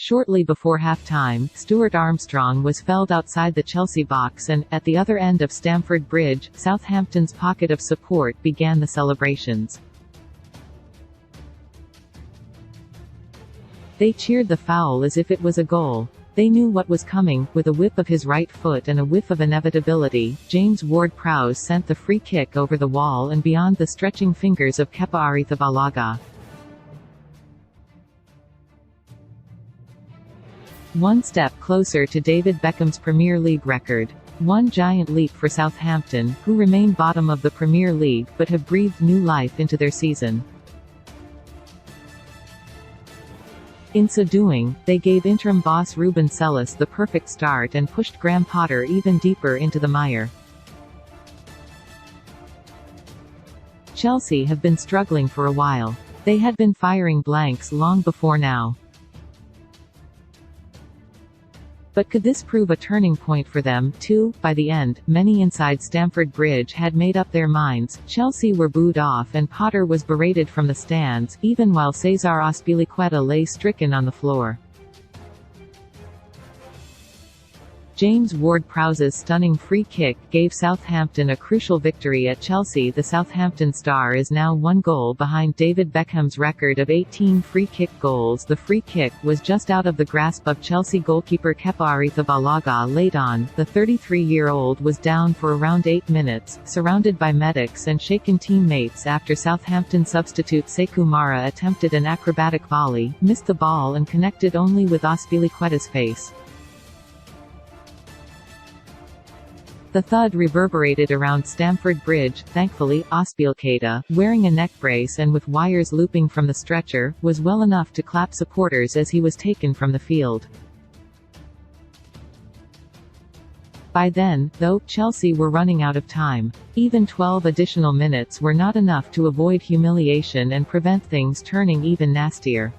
Shortly before half-time, Stuart Armstrong was felled outside the Chelsea box and, at the other end of Stamford Bridge, Southampton's pocket of support began the celebrations. They cheered the foul as if it was a goal. They knew what was coming. With a whip of his right foot and a whiff of inevitability, James Ward-Prowse sent the free kick over the wall and beyond the stretching fingers of Kepa Arrizabalaga. One step closer to David Beckham's Premier League record. One giant leap for Southampton, who remain bottom of the Premier League but have breathed new life into their season. In so doing, they gave interim boss Ruben Sellis the perfect start and pushed Graham Potter even deeper into the mire. Chelsea have been struggling for a while. They had been firing blanks long before now. But could this prove a turning point for them, too? By the end, many inside Stamford Bridge had made up their minds. Chelsea were booed off and Potter was berated from the stands, even while Cesar Azpilicueta lay stricken on the floor. James Ward-Prowse's stunning free kick gave Southampton a crucial victory at Chelsea. The Southampton star is now 1 goal behind David Beckham's record of 18 free kick goals. The free kick was just out of the grasp of Chelsea goalkeeper Kepa Arrizabalaga late on. The 33-year-old was down for around 8 minutes, surrounded by medics and shaken teammates after Southampton substitute Sekou Mara attempted an acrobatic volley, missed the ball and connected only with Azpilicueta's face. The thud reverberated around Stamford Bridge. Thankfully, Azpilicueta, wearing a neck brace and with wires looping from the stretcher, was well enough to clap supporters as he was taken from the field. By then, though, Chelsea were running out of time. Even 12 additional minutes were not enough to avoid humiliation and prevent things turning even nastier.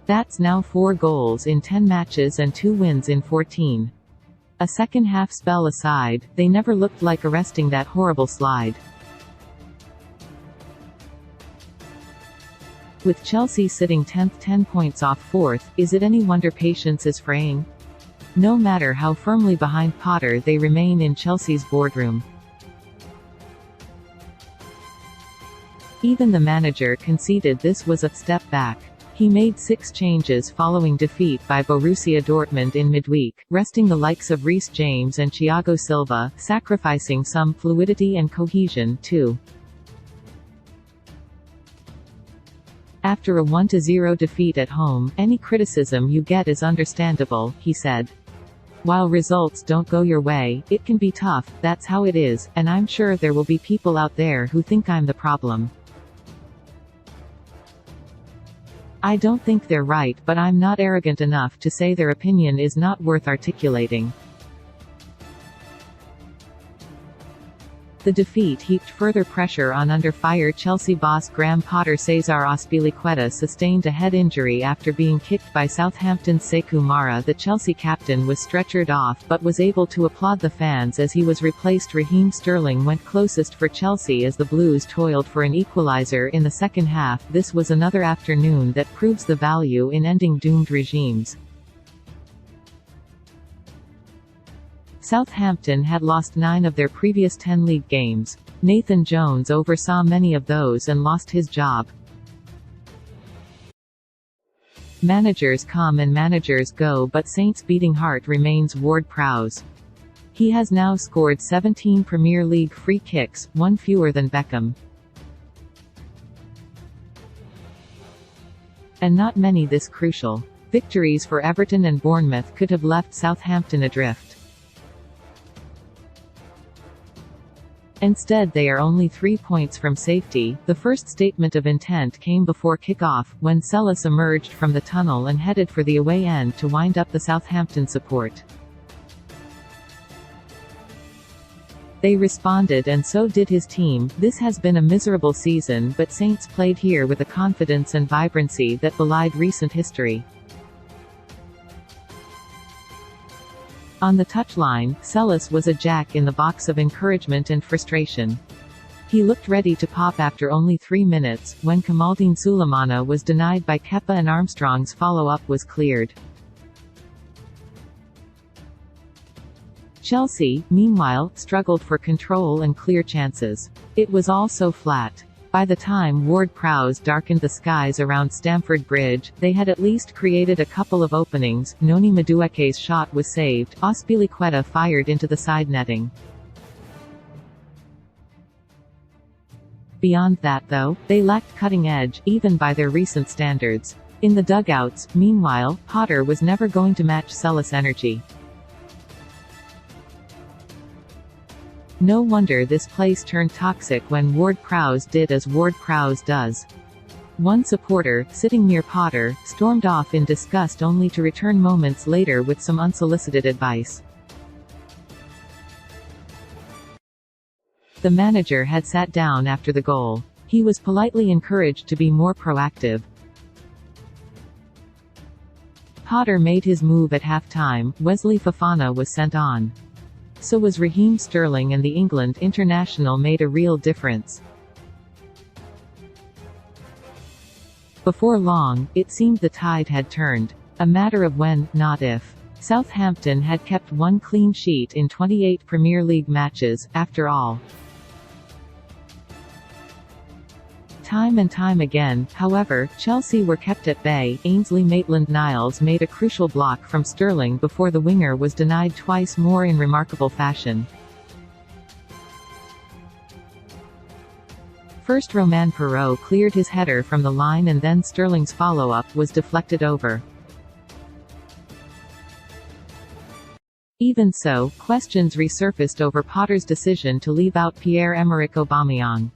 That's now 4 goals in 10 matches and 2 wins in 14. A second-half spell aside, they never looked like arresting that horrible slide. With Chelsea sitting 10th, 10 points off 4th, is it any wonder patience is fraying? No matter how firmly behind Potter they remain in Chelsea's boardroom. Even the manager conceded this was a step back. He made 6 changes following defeat by Borussia Dortmund in midweek, resting the likes of Reece James and Thiago Silva, sacrificing some fluidity and cohesion, too. After a 1-0 defeat at home, any criticism you get is understandable, he said. While results don't go your way, it can be tough, that's how it is, and I'm sure there will be people out there who think I'm the problem. I don't think they're right, but I'm not arrogant enough to say their opinion is not worth articulating. The defeat heaped further pressure on under-fire Chelsea boss Graham Potter. Cesar Azpilicueta sustained a head injury after being kicked by Southampton's Sekou Mara. The Chelsea captain was stretchered off but was able to applaud the fans as he was replaced. Raheem Sterling went closest for Chelsea as the Blues toiled for an equaliser in the second half. This was another afternoon that proves the value in ending doomed regimes. Southampton had lost 9 of their previous 10 league games. Nathan Jones oversaw many of those and lost his job. Managers come and managers go, but Saints' beating heart remains Ward-Prowse. He has now scored 17 Premier League free kicks, 1 fewer than Beckham. And not many this crucial. Victories for Everton and Bournemouth could have left Southampton adrift. Instead they are only 3 points from safety. The first statement of intent came before kick-off, when Sellis emerged from the tunnel and headed for the away end to wind up the Southampton support. They responded and so did his team. This has been a miserable season, but Saints played here with a confidence and vibrancy that belied recent history. On the touchline, Sellis was a jack in the box of encouragement and frustration. He looked ready to pop after only 3 minutes, when Kamaldeen Sulemana was denied by Kepa and Armstrong's follow-up was cleared. Chelsea, meanwhile, struggled for control and clear chances. It was all so flat. By the time Ward-Prowse darkened the skies around Stamford Bridge, they had at least created a couple of openings. Noni Madueke's shot was saved, Azpilicueta fired into the side netting. Beyond that though, they lacked cutting edge, even by their recent standards. In the dugouts, meanwhile, Potter was never going to match Sellis' energy. No wonder this place turned toxic when Ward-Prowse did as Ward-Prowse does. One supporter, sitting near Potter, stormed off in disgust only to return moments later with some unsolicited advice. The manager had sat down after the goal. He was politely encouraged to be more proactive. Potter made his move at half-time. Wesley Fofana was sent on. So was Raheem Sterling, and the England international made a real difference. Before long, it seemed the tide had turned. A matter of when, not if. Southampton had kept one clean sheet in 28 Premier League matches, after all. Time and time again, however, Chelsea were kept at bay. Ainsley Maitland-Niles made a crucial block from Sterling before the winger was denied twice more in remarkable fashion. First Romain Perraud cleared his header from the line, and then Sterling's follow-up was deflected over. Even so, questions resurfaced over Potter's decision to leave out Pierre-Emerick Aubameyang.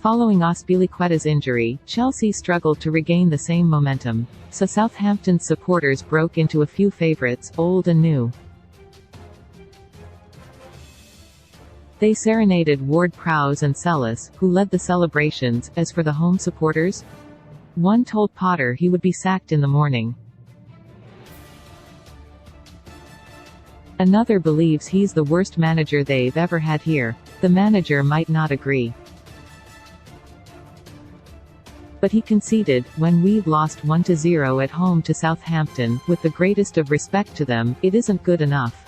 Following Azpilicueta's injury, Chelsea struggled to regain the same momentum. So Southampton's supporters broke into a few favourites, old and new. They serenaded Ward-Prowse and Sellis, who led the celebrations. As for the home supporters, one told Potter he would be sacked in the morning. Another believes he's the worst manager they've ever had here. The manager might not agree. But he conceded, when we've lost 1-0 at home to Southampton, with the greatest of respect to them, it isn't good enough.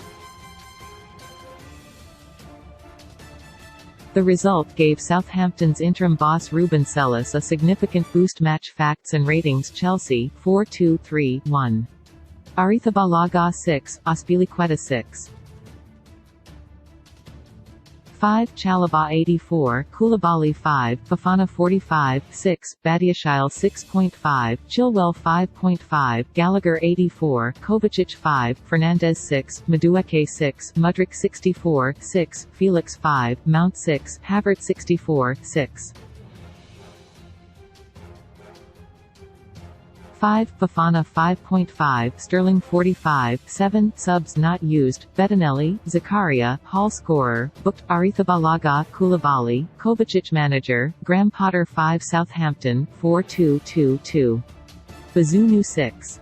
The result gave Southampton's interim boss Ruben Sellis a significant boost. Match facts and ratings: Chelsea, 4-2-3-1. Arrizabalaga 6, Azpilicueta 6. 5, Chalobah 84, Koulibaly 5, Fofana 45, 6, Badiashile 6.5, Chilwell 5.5, Gallagher 84, Kovacic 5, Fernandez 6, Madueke 6, Mudryk 64, 6, Felix 5, Mount 6, Havertz 64, 6. 5, Fofana 5.5, Sterling 45, 7, subs not used, Bettinelli, Zakaria, Hall scorer, booked, Arrizabalaga, Koulibaly, Kovacic manager, Graham Potter 5, Southampton, 4-2-2-2. Bazunu 6.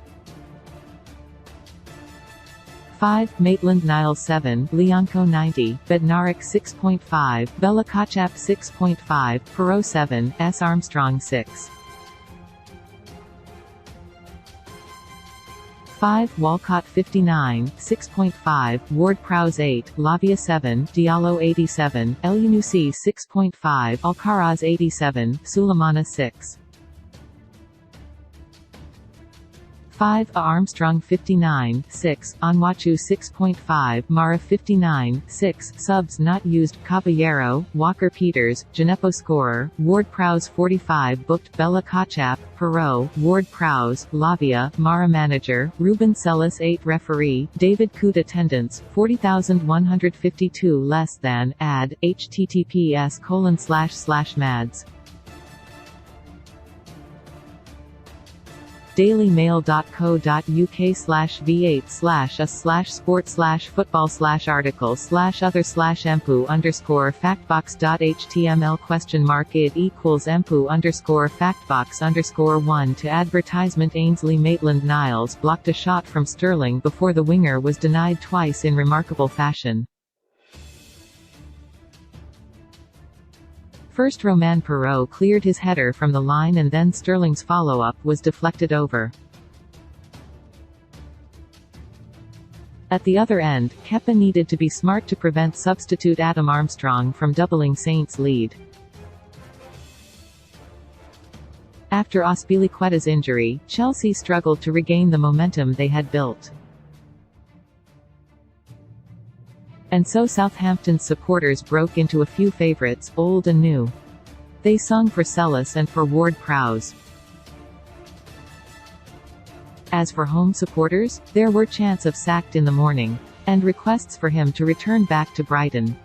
5, Maitland-Niles 7, Lianco 90, Bednarek 6.5, Bella Kotchap 6.5, Perraud 7, S. Armstrong 6. 5, Walcott 59, 6.5, Ward-Prowse 8, Lavia 7, Diallo 87, Elyounoussi 6.5, Alcaraz 87, Sulemana 6. 5, Armstrong 59, 6, Onwachu 6.5, Mara 59, 6, subs not used, Caballero, Walker Peters, Gineppo scorer, Ward-Prowse 45 booked, Bella Kotchap, Perraud, Ward-Prowse, Lavia, Mara manager, Ruben Sellis 8 referee, David Coote attendance, 40,152 less than, ad, https://mads. dailymail.co.uk/v8/sport/article/other/empu_factbox.html?@id=empu_factbox_1 to advertisement. Ainsley Maitland-Niles blocked a shot from Sterling before the winger was denied twice in remarkable fashion. First Romain Perraud cleared his header from the line and then Sterling's follow-up was deflected over. At the other end, Kepa needed to be smart to prevent substitute Adam Armstrong from doubling Saints' lead. After Azpilicueta's injury, Chelsea struggled to regain the momentum they had built. And so Southampton's supporters broke into a few favourites, old and new. They sung for Sellis and for Ward-Prowse. As for home supporters, there were chants of "sacked in the morning" and requests for him to return back to Brighton.